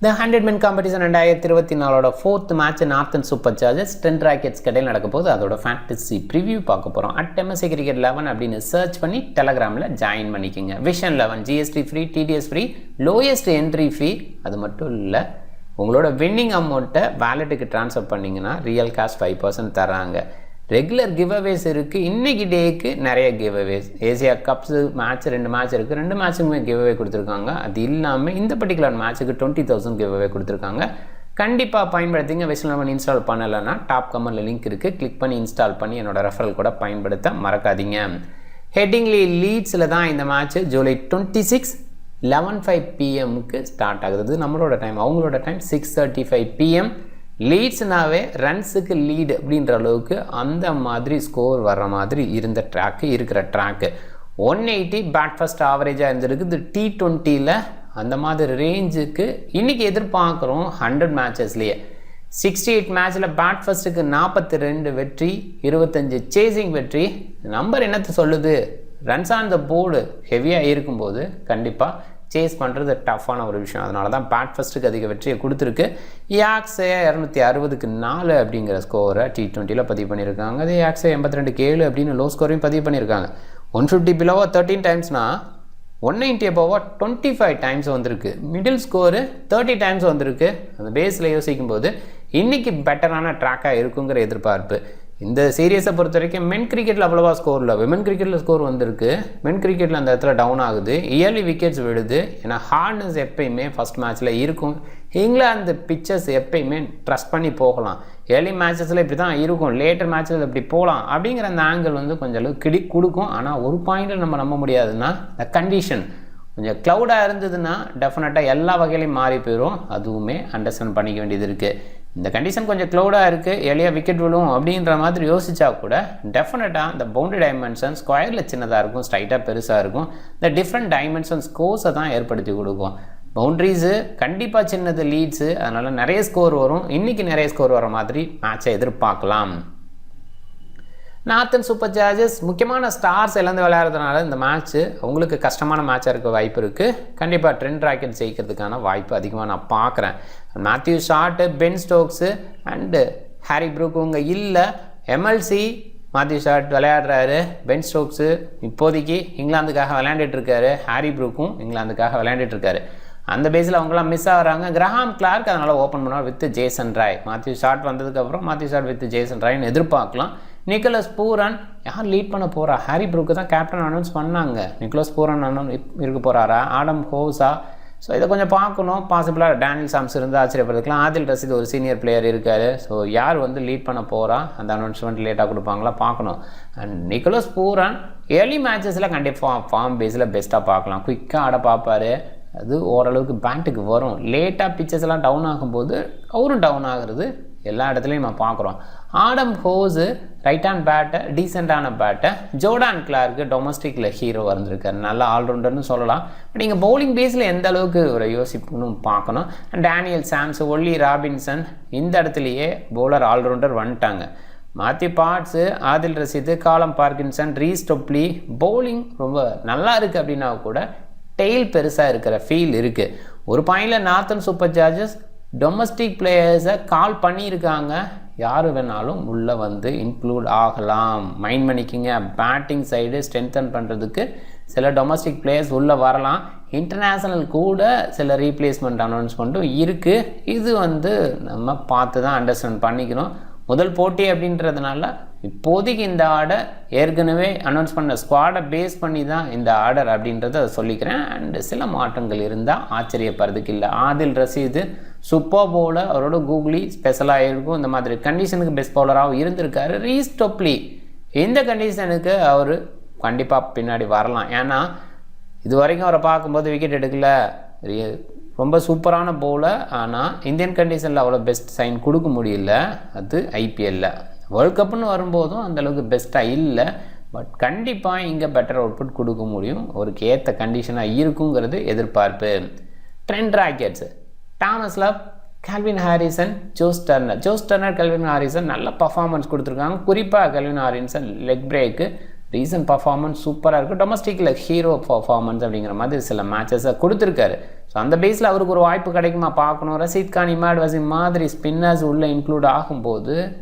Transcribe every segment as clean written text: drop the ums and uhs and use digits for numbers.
The 100-man competition 2024 4th match Northern Superchargers Trent Rackets கடையில் நடக்க போகுது. அதோட ஃபேண்டசி ப்ரிவ்யூ பார்க்க போகிறோம். MSC Cricket 11 அப்படின்னு சர்ச் பண்ணி டெலகிராமில் ஜாயின் பண்ணிக்கோங்க. Vision 11 GST free, TDS free, lowest entry fee. அது மட்டும் இல்லை, உங்களோட வின்னிங் அமௌண்ட்டை வேலெட்டுக்கு ட்ரான்ஸ்ஃபர் பண்ணிங்கன்னா ரியல் கேஷ் 5% தராங்க. ரெகுலர் கிவ் அவேஸ் இருக்குது. இன்றைக்கி டேக்கு நிறைய giveaways. Asia cups match 2 match இருக்குது. 2 மேட்சுக்குமே கிவ் அவே கொடுத்துருக்காங்க. அது இல்லாமல் இந்த பர்டிகுலர் மேட்ச்சுக்கு 20,000 கிவ் அவே கொடுத்துருக்காங்க. கண்டிப்பாக பயன்படுத்திங்க. விஷன் 11 இன்ஸ்டால் பண்ணலைன்னா டாப் கமெண்டில் லிங்க் இருக்குது, கிளிக் பண்ணி இன்ஸ்டால் பண்ணி என்னோடய ரெஃபரல் கூட பயன்படுத்த மறக்காதீங்க. ஹெட்டிங்லி லீட்ஸில் தான் இந்த மேட்ச்சு ஜூலை 26 11:05 PM ஸ்டார்ட் ஆகுது. நம்மளோட டைம், அவங்களோட டைம் 6:35 PM. லீட்ஸ்னாவே ரன்ஸுக்கு லீடு அப்படின்ற அளவுக்கு அந்த மாதிரி ஸ்கோர் வர்ற மாதிரி இருந்த ட்ராக்கு இருக்கிற ட்ராக்கு 180 பேட் ஃபஸ்ட் ஆவரேஜாக இருந்திருக்கு. இது T20ல் அந்த மாதிரி ரேஞ்சுக்கு இன்றைக்கி எதிர்பார்க்குறோம். 100 மேட்சஸ்லேயே 68 மேட்ச்சில் பேட் ஃபஸ்ட்டுக்கு 42 வெற்றி, 25 சேசிங் வெற்றி. நம்பர் என்னத்தை சொல்லுது? ரன்ஸ் ஆன் த போர்டு ஹெவியாக இருக்கும்போது கண்டிப்பாக சேஸ் பண்ணுறது டஃப்பான ஒரு விஷயம். அதனால தான் பேட் ஃபஸ்ட்டுக்கு அதிக வெற்றியை கொடுத்துருக்கு. யாக்ஸே 260க்கு 4 அப்படிங்கிற ஸ்கோரை T20ல் பதிவு பண்ணியிருக்காங்க. அதே யாக்ஸே 82க்கு 7 அப்படின்னு லோ ஸ்கோரையும் பதிவு பண்ணியிருக்காங்க. 150 பிலோவாக 13 டைம்ஸ்னால் 190 அபோவாக 25 டைம்ஸ் வந்திருக்கு. மிடில் ஸ்கோரு 30 டைம்ஸ் வந்திருக்கு. அந்த பேஸில் யோசிக்கும் போது இன்றைக்கி பெட்டரான ட்ராக்காக இருக்குங்கிற எதிர்பார்ப்பு. இந்த சீரியஸை பொறுத்த வரைக்கும் மென் கிரிக்கெட்டில் அவ்வளோவா ஸ்கோர் இல்லை. விமன் கிரிக்கெட்டில் ஸ்கோர் வந்திருக்கு. மென் கிரிக்கெட்டில் அந்த இடத்துல டவுன் ஆகுது. இயர்லி விக்கெட்ஸ் விழுது. ஏன்னா ஹார்ட்னஸ் எப்பயுமே ஃபஸ்ட் மேட்ச்சில் இருக்கும். இங்கிலாந்து பிச்சர்ஸ் எப்பயுமே ட்ரஸ்ட் பண்ணி போகலாம். ஏர்லி மேட்சஸில் இப்படி தான் இருக்கும், லேட்டர் மேட்சஸில் இப்படி போகலாம் அப்படிங்கிற அந்த ஆங்கிள் கொஞ்சம் அளவு கொடுக்கும். ஆனால் ஒரு பாயிண்டில் நம்ம நம்ப முடியாதுன்னா இந்த கண்டிஷன் கொஞ்சம் க்ளவுடாக இருந்ததுன்னா டெஃபினட்டாக எல்லா வகையிலையும் மாறி போயிடும். அதுவுமே அண்டர்ஸ்டாண்ட் பண்ணிக்க வேண்டியது இருக்குது. இந்த கண்டிஷன் கொஞ்சம் க்ளவுடாக இருக்குது, எளியாக விக்கெட் விழும் அப்படின்ற மாதிரி யோசிச்சா கூட டெஃபினட்டாக இந்த பவுண்டரி டைமென்ஷன் ஸ்கொயரில் சின்னதாக இருக்கும், ஸ்ட்ரைட்டாக பெருசாக இருக்கும். இந்த டிஃப்ரெண்ட் டைமென்ஷன் ஸ்கோர்ஸை தான் ஏற்படுத்தி கொடுக்கும். பவுண்ட்ரிஸு கண்டிப்பாக சின்னது லீட்ஸு, அதனால் நிறைய ஸ்கோர் வரும். இன்றைக்கி நிறைய ஸ்கோர் வர மாதிரி மேட்சை எதிர்பார்க்கலாம். நார்த்தன் சூப்பர் சார்ஜர்ஸ் முக்கியமான ஸ்டார்ஸ் இழந்து விளையாடுறதுனால இந்த மேட்ச்சு அவங்களுக்கு கஷ்டமான மேட்சாக இருக்க வாய்ப்பு இருக்குது. கண்டிப்பாக ட்ரெண்ட் ராக்கெட் ஜெயிக்கிறதுக்கான வாய்ப்பு அதிகமாக நான் பார்க்குறேன். Matthew Short, Ben Stokes and Harry Brook இவங்க இல்லை. MLC மேத்யூ ஷார்ட் விளையாடுறாரு. பென் ஸ்டோக்ஸு இப்போதைக்கு இங்கிலாந்துக்காக விளையாண்டுட்டுருக்காரு. ஹாரி ப்ரூக்கும் இங்கிலாந்துக்காக விளையாண்டுட்டுருக்காரு. அந்த பேஸில் அவங்களாம் மிஸ் ஆகிறாங்க. கிரஹாம் கிளார்க் அதனால் ஓப்பன் பண்ணுவார் with Jason Roy. Matthew Short வந்ததுக்கப்புறம் மேத்யூ ஷார்ட் வித் ஜேசன் ராய்னு எதிர்பார்க்கலாம். நிக்கோலஸ் பூரன் யார் லீட் பண்ண போகிறா? ஹாரி ப்ரூக்கு தான் கேப்டன் அனௌன்ஸ் பண்ணாங்க. நிக்கோலஸ் பூரன் இருக்க போகிறாரா? ஆடம் ஹோஸா? ஸோ இதை கொஞ்சம் பார்க்கணும். பாசிபிளாக டேனியல் சாம்ஸ் இருந்து ஆச்சரியப்படுறதுக்கலாம். ஆதில் ரசீத் ஒரு சீனியர் பிளேயர் இருக்கார். ஸோ யார் லீட் பண்ண போகிறா? அந்த அனௌன்ஸ்மெண்ட் லேட்டாக கொடுப்பாங்களா பார்க்கணும். அண்ட் நிக்கோலஸ் பூரன் ஏர்லி மேட்சஸில் கண்டிப்பாக ஃபார்ம் பேஸில் பெஸ்ட்டாக பார்க்கலாம். குயிக்காக ஆட பார்ப்பார். அது ஓரளவுக்கு பேட்டுக்கு வரும். லேட்டாக பிச்சர்ஸ் எல்லாம் டவுன் ஆகும்போது அவரும் டவுன் ஆகுறது எல்லா இடத்துலையும் நம்ம பார்க்குறோம். ஆடம் ஹோஸு ரைட் ஹேண்ட் பேட்டை, டீசெண்டான பேட்டை. ஜோர்டான் கிளார்க்கு டொமஸ்டிக்கில் ஹீரோ வந்திருக்காரு. நல்லா ஆல்ரவுண்டர்னு சொல்லலாம். பட் இங்கே பவுலிங் பேஸில் எந்த அளவுக்கு ஒரு யோசிப்புன்னு பார்க்கணும். டேனியல் சாம்ஸ், ஒல்லி ராபின்சன் இந்த இடத்துலையே பவுலர் ஆல்ரவுண்டர் வந்துட்டாங்க. மாத்தி பார்ட்ஸு, ஆதில் ரசீது, காலம் பார்க்கின்சன், ரீஸ் டொப்லி பவுலிங் ரொம்ப நல்லா இருக்குது அப்படின்னா கூட டெய்ல் பெருசாக இருக்கிற ஃபீல் இருக்குது. ஒரு பாயிண்டில் நார்த்தன் சூப்பர் சார்ஜர்ஸ் டொமஸ்டிக் பிளேயர்ஸை கால் பண்ணியிருக்காங்க. யார் வேணாலும் உள்ளே இன்க்ளூட் ஆகலாம். மைண்ட் பண்ணிக்கிங்க. பேட்டிங் சைடு ஸ்ட்ரென்தன் பண்ணுறதுக்கு சில டொமஸ்டிக் பிளேயர்ஸ் உள்ளே வரலாம். இன்டர்நேஷ்னல் கூட சில ரீப்ளேஸ்மெண்ட் அனௌன்ஸ்மெண்ட்டும் இருக்குது. இது நம்ம பார்த்து தான் அண்டர்ஸ்டாண்ட் பண்ணிக்கணும். முதல் போட்டி அப்படின்றதுனால இப்போதைக்கு இந்த ஆர்டர் ஏற்கனவே அனௌன்ஸ் பண்ண ஸ்குவாடை பேஸ் பண்ணி தான் இந்த ஆர்டர் அப்படின்றத சொல்லிக்கிறேன். அண்டு சில மாற்றங்கள் இருந்தால் ஆச்சரியப்படுறதுக்கு இல்லை. ஆதில் ரசீது சூப்பர் பவுலர், அவரோட கூகுளி ஸ்பெஷலாக இருக்கும். இந்த மாதிரி கண்டிஷனுக்கு பெஸ்ட் பவுலராகவும் இருந்திருக்காரு. ரீஸ் டொப்லி இந்த கண்டிஷனுக்கு அவர் கண்டிப்பாக பின்னாடி வரலாம். ஏன்னா இது வரைக்கும் அவரை பார்க்கும்போது விக்கெட் எடுக்கல, ரொம்ப சூப்பரான பவுலர். ஆனால் இந்தியன் கண்டிஷனில் அவ்வளோ பெஸ்ட் சைன் கொடுக்க முடியல. அது IPLல வேர்ல்ட் கப்புன்னு வரும்போதும் அந்தளவுக்கு பெஸ்ட்டாக இல்லை. பட் கண்டிப்பாக இங்கே பெட்டர் அவுட்புட் கொடுக்க முடியும். அவருக்கு ஏற்ற கண்டிஷனாக இருக்குங்கிறது எதிர்பார்ப்பு. Trent Rockets Thomas Love, Calvin Harrison, Josh Turner, Calvin Harrison நல்ல பர்ஃபார்மன்ஸ் கொடுத்துருக்காங்க. குறிப்பாக கெல்வின் ஹாரிசன் லெக் பிரேக்கு ரீசன்ட் பர்ஃபார்மன்ஸ் சூப்பராக இருக்குது. டொமஸ்டிக்கில் ஹீரோ பர்ஃபார்மன்ஸ் அப்படிங்கிற மாதிரி சில மேட்சஸை கொடுத்துருக்காரு. ஸோ அந்த பேஸில் அவருக்கு ஒரு வாய்ப்பு கிடைக்குமா பார்க்கணும். ரஷீத் கான், இமாட் வசீம் மாதிரி ஸ்பின்னர்ஸ் உள்ளே இன்க்ளூட் ஆகும்போது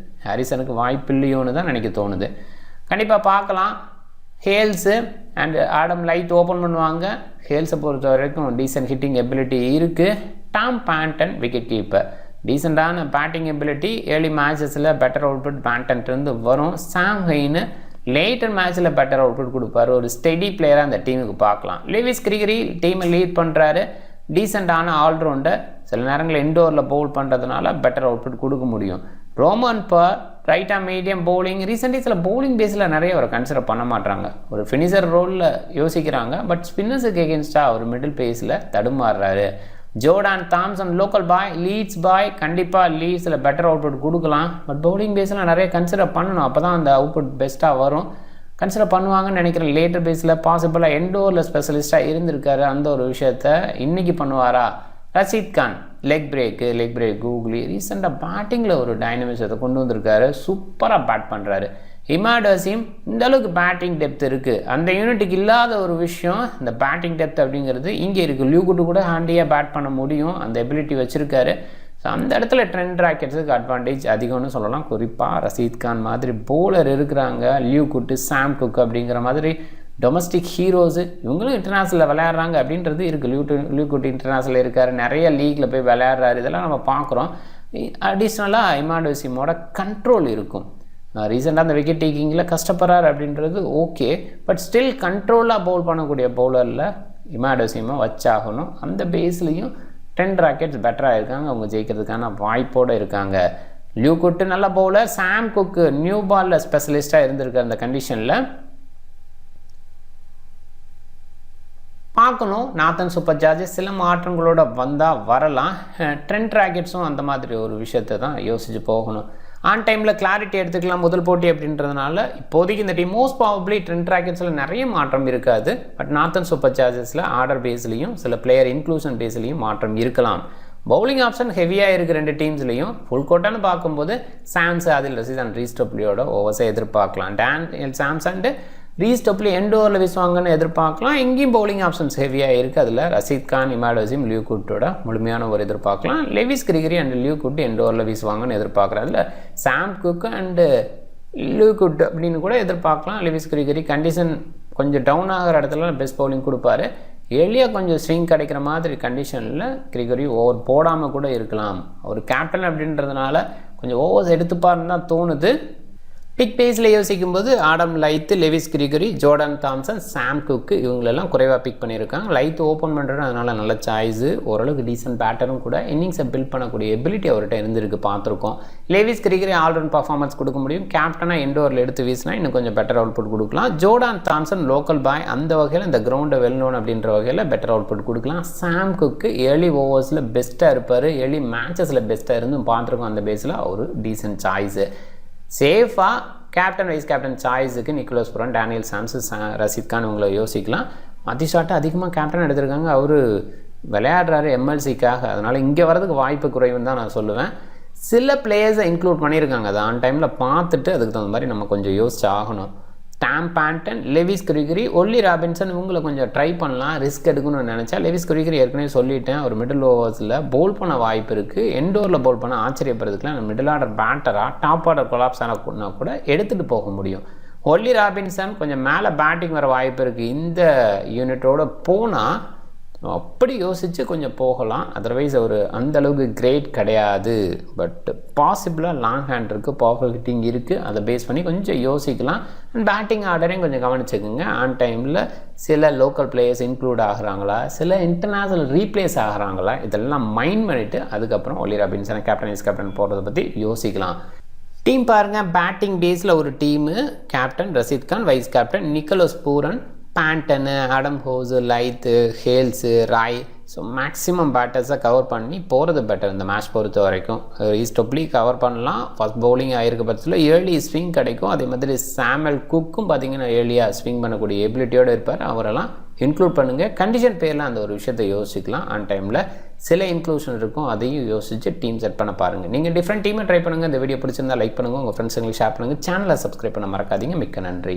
ஹாரிசனுக்கு வாய்ப்பு இல்லையோன்னு தான் எனக்கு தோணுது. கண்டிப்பாக பார்க்கலாம். Hales and Adam Lyth open பண்ணுவாங்க. ஹேல்ஸை பொறுத்த வரைக்கும் டீசென்ட் ஹிட்டிங் எபிலிட்டி இருக்குது. டாம் பேண்டன் விக்கெட் கீப்பர், டீசெண்டான பேட்டிங் எபிலிட்டி. ஏர்லி மேட்சஸில் பெட்டர் அவுட்புட் பேண்டன்ட்டு வரும். சாம் ஹெயின் லேட்டர் மேட்ச்சில் பெட்டர் அவுட்புட் கொடுப்பாரு. ஒரு ஸ்டெடி பிளேயராக அந்த டீமுக்கு பார்க்கலாம். லெவிஸ் கிரிகரி டீமை லீட் பண்ணுறாரு. டீசெண்டான ஆல்ரவுண்டர். சில நேரங்களில் இன்டோரில் பவுல் பண்ணுறதுனால பெட்டர் அவுட்புட் கொடுக்க முடியும். ரோமன் பர் ரைட்டாக மீடியம் பவுலிங். ரீசெண்டாக சில பவுலிங் பேஸில் நிறைய அவர் கன்சிடர் பண்ண மாட்டாங்க. ஒரு ஃபினிஷர் ரோலில் யோசிக்கிறாங்க. பட் ஸ்பின்னர்ஸுக்கு எகென்ஸ்டாக அவர் மிடில் பேஸில் தடுமாறுறாரு. ஜோர்டான் தாம்சன் லோக்கல் பாய், லீட்ஸ் பாய். கண்டிப்பாக லீட்ஸில் பெட்டர் அவுட்புட் கொடுக்கலாம். பட் பவுலிங் பேஸில் நிறைய கன்சிடர் பண்ணணும். அப்போ தான் அந்த அவுட்புட் பெஸ்ட்டாக வரும். கன்சிடர் பண்ணுவாங்கன்னு நினைக்கிறேன். லேட்டர் பேஸில் பாசிபிளாக எண்டோரில் ஸ்பெஷலிஸ்ட்டாக இருந்திருக்காரு. அந்த ஒரு விஷயத்த இன்றைக்கி பண்ணுவாரா? Rashid Khan leg break googly ரீசெண்டாக பேட்டிங்கில் ஒரு டைனமிசத்தை கொண்டு வந்திருக்காரு. சூப்பராக பேட் பண்ணுறாரு. இமாட் வசீம் இந்த அளவுக்கு பேட்டிங் டெப்த் இருக்குது. அந்த யூனிட்டுக்கு இல்லாத ஒரு விஷயம் இந்த பேட்டிங் டெப்த் அப்படிங்கிறது இங்கே இருக்குது. லியூகுட்டு கூட ஹேண்டியாக பேட் பண்ண முடியும். அந்த எபிலிட்டி வச்சுருக்காரு. ஸோ அந்த இடத்துல ட்ரெண்ட் ராக்கெட்ஸுக்கு அட்வான்டேஜ் அதிகம்னு சொல்லலாம். குறிப்பாக ரஷீத் கான் மாதிரி பவுலர் இருக்கிறாங்க. லியூகுட்டு, சாம் குக் அப்படிங்கிற மாதிரி டொமஸ்டிக் ஹீரோஸு இவங்களும் இன்டர்நேஷ்னலில் விளையாடுறாங்க அப்படின்றது இருக்குது. லியூகுட் இன்டர்நேஷ்னலில் இருக்கார். நிறைய லீக்கில் போய் விளையாடுறாரு. இதெல்லாம் நம்ம பார்க்குறோம். அடிஷ்னலாக இமாட் வசீமோட கண்ட்ரோல் இருக்கும். ரீசெண்டாக அந்த விக்கெட் டேக்கிங்கில் கஷ்டப்படுறாரு அப்படின்றது ஓகே. பட் ஸ்டில் கண்ட்ரோலாக பவுல் பண்ணக்கூடிய பவுலரில் இமாட் வசீமை வச்சாகணும். அந்த பேஸ்லேயும் 10 ராக்கெட்ஸ் பெட்டராக இருக்காங்க. அவங்க ஜெயிக்கிறதுக்கான வாய்ப்போடு இருக்காங்க. லியூகுட்டு நல்ல பவுலர். சாம் குக்கு நியூ பாலில் ஸ்பெஷலிஸ்ட்டாக இருந்திருக்கார். அந்த கண்டிஷனில் பார்க்கணும். நாத்தன் சூப்பர் ஜார்ஜஸ் சில மாற்றங்களோட வந்தால் வரலாம். ட்ரெண்ட் ராக்கெட்ஸும் அந்த மாதிரி ஒரு விஷயத்தை தான் யோசித்து போகணும். ஆன் டைமில் கிளாரிட்டி எடுத்துக்கலாம் முதல் போட்டி அப்படின்றதுனால இப்போதைக்கு இந்த டீம் மோஸ்ட் ப்ராபப்ளி ட்ரெண்ட் ராக்கெட்ஸில் நிறைய மாற்றம் இருக்காது. பட் நாத்தன் சூப்பர் சார்ஜஸில் ஆர்டர் பேஸ்லையும் சில பிளேயர் இன்க்ளூஷன் பேஸ்லையும் மாற்றம் இருக்கலாம். பவுலிங் ஆப்ஷன் ஹெவியாக இருக்குது ரெண்டு டீம்ஸ்லையும். ஃபுல் கோட்டான்னு பார்க்கும்போது சாம்ஸ், ஆதில் ரஷீத் அண்ட் ரீஸ்டோப்லியோட ஓவர்ஸை எதிர்பார்க்கலாம். சாம்ஸ் அண்டு ரீஸ்டோப்லி எண்ட் ஓவரில் வீசுவாங்கன்னு எதிர்பார்க்கலாம். இங்கேயும் பவுலிங் ஆப்ஷன்ஸ் ஹெவியாக இருக்குது. அதில் ரஷீத் கான், இமாட் வசீம், லியூகுட்டோட முழுமையான ஒரு எதிர்பார்க்கலாம். லெவிஸ் கிரிகரி அண்ட் லியூகுட் எண்ட் ஓவரில் வீசுவாங்கன்னு எதிர்பார்க்குறேன். அதில் சாம் குக் அண்டு லியூகுட் அப்படின்னு கூட எதிர்பார்க்கலாம். லெவிஸ் கிரிகரி கண்டிஷன் கொஞ்சம் டவுன் ஆகிற இடத்துல பெஸ்ட் பவுலிங் கொடுப்பாரு. எளியாக கொஞ்சம் ஸ்விங் கிடைக்கிற மாதிரி கண்டிஷனில் கிரிகரி ஓவர் போடாமல் கூட இருக்கலாம். ஒரு கேப்டன் அப்படின்றதுனால கொஞ்சம் ஓவர்ஸ் எடுத்துப்பாருன்னு தான் தோணுது. பிக் பேஸில் யோசிக்கும்போது Adam Lyth, Lewis Gregory, Jordan Thompson, Sam Cook இவங்களெல்லாம் குறைவாக பிக் பண்ணியிருக்காங்க. லைத்து ஓப்பன் பண்ணுறது அதனால் நல்ல சாய்ஸு. ஓரளவுக்கு டீசென்ட் பேட்டரும் கூட. இன்னிங்ஸை பில்ட் பண்ணக்கூடிய எபிலிட்டி அவர்கிட்ட இருந்திருக்கு, பார்த்துருக்கோம். லெவிஸ் கிரிகரி ஆல்ரவுண்ட் பர்ஃபார்மன்ஸ் கொடுக்க முடியும். கேப்டனாக எண்டோரில் எடுத்து வீசினா இன்னும் கொஞ்சம் பெட்டர் அவுட்புட் கொடுக்கலாம். ஜோர்டான் தாம்சன் லோக்கல் பாய், அந்த வகையில் இந்த கிரவுண்டை வெல் நோன் அப்படின்ற வகையில் பெட்டர் அவுட்புட் கொடுக்கலாம். சாம் குக்கு ஏர்லி ஓவர்ஸில் பெஸ்ட்டாக இருப்பார். ஏர்லி மேட்சஸில் பெஸ்ட்டாக இருந்தும் பார்த்துருக்கோம். அந்த பேஸில் ஒரு டீசென்ட் சாய்ஸு. சேஃபாக கேப்டன் வைஸ் கேப்டன் சாய்ஸுக்கு Nicholas Pooran, Daniel Sams, Rashid Khan இவங்களை யோசிக்கலாம். மதிஷாட்டை அதிகமாக கேப்டன் எடுத்திருக்காங்க. அவர் விளையாடுறாரு எம்எல்சிக்காக. அதனால் இங்கே வரதுக்கு வாய்ப்பு குறைவுன்னு தான் நான் சொல்லுவேன். சில பிளேயர்ஸை இன்க்ளூட் பண்ணியிருக்காங்க. அதை ஆன் டைமில் பார்த்துட்டு அதுக்கு தகுந்த மாதிரி நம்ம கொஞ்சம் யோசிச்சு ஆகணும். டாம் பேண்டன், லெவிஸ் கிரிகரி, ஒல்லி ராபின்சன் இவங்களை கொஞ்சம் ட்ரை பண்ணலாம். ரிஸ்க் எடுக்கணும்னு நினச்சா லெவிஸ் கிரிகரி ஏற்கனவே சொல்லிட்டேன். ஒரு மிடில் ஓவர்ஸில் பவுல் பண்ண வாய்ப்பு இருக்குது. எண்டோரில் பவுல் பண்ண ஆச்சரியப்படுறதுக்குலாம் மிடில் ஆர்டர் பேட்டராக டாப் ஆர்டர் கொலாப்ஸ் ஆனால் கூட எடுத்துகிட்டு போக முடியும். ஒல்லி ராபின்சன் கொஞ்சம் மேலே பேட்டிங் வர வாய்ப்பு இருக்குது. இந்த யூனிட்டோட போனால் அப்படி யோசித்து கொஞ்சம் போகலாம். அதர்வைஸ் அவர் அந்தளவுக்கு கிரேட் கிடையாது. பட் பாசிபிளாக லாங் ஹேண்ட் இருக்குது, பவர்ஃபுல் ஹிட்டிங் இருக்குது. அதை பேஸ் பண்ணி கொஞ்சம் யோசிக்கலாம். அண்ட் பேட்டிங் ஆர்டரையும் கொஞ்சம் கவனிச்சுக்குங்க. ஆன் டைமில் சில லோக்கல் பிளேயர்ஸ் இன்க்ளூட் ஆகிறாங்களா, சில இன்டர்நேஷ்னல் ரீப்ளேஸ் ஆகிறாங்களா, இதெல்லாம் மைண்ட் பண்ணிவிட்டு அதுக்கப்புறம் ஒல்லி ராபின்சனை கேப்டன் வைஸ் கேப்டன் போடுறதை பற்றி யோசிக்கலாம். டீம் பாருங்கள். பேட்டிங் பேஸில் ஒரு team. Captain Rashid Khan, vice captain Nicholas Pooran, Banton, Adam Hose, Lyth, Hales, Roy. So maximum பேட்டர்ஸை கவர் பண்ணி போகிறது பெட்டர் இந்த மேட்ச் பொறுத்த வரைக்கும். ஈஸ்டோப்லி கவர் பண்ணலாம். ஃபஸ்ட் பவுலிங் ஆகிருக்க பட்சத்தில் ஏர்லி ஸ்விங் கிடைக்கும். அதே மாதிரி சாமுவல் குக்கும் பார்த்திங்கன்னா ஏர்லியாக ஸ்விங் பண்ணக்கூடிய எபிலிட்டியோடு இருப்பார். அவரெல்லாம் இன்க்ளூட் பண்ணுங்கள். கண்டிஷன் பேரில் அந்த ஒரு விஷயத்தை யோசிக்கலாம். ஆன் டைமில் சில இன்க்ளூஷன் இருக்கும், அதையும் யோசித்து டீம் செட் பண்ண பாருங்கள். நீங்கள் டிஃப்ரெண்ட் டீமை ட்ரை பண்ணுங்கள். இந்த வீடியோ பிடிச்சிருந்தால் லைக் பண்ணுங்கள், உங்கள் ஃப்ரெண்ட்ஸுங்களுக்கு ஷேர் பண்ணுங்கள். சேனலை சப்ஸ்கிரைப் பண்ண மறக்காதீங்க. மிக்க நன்றி.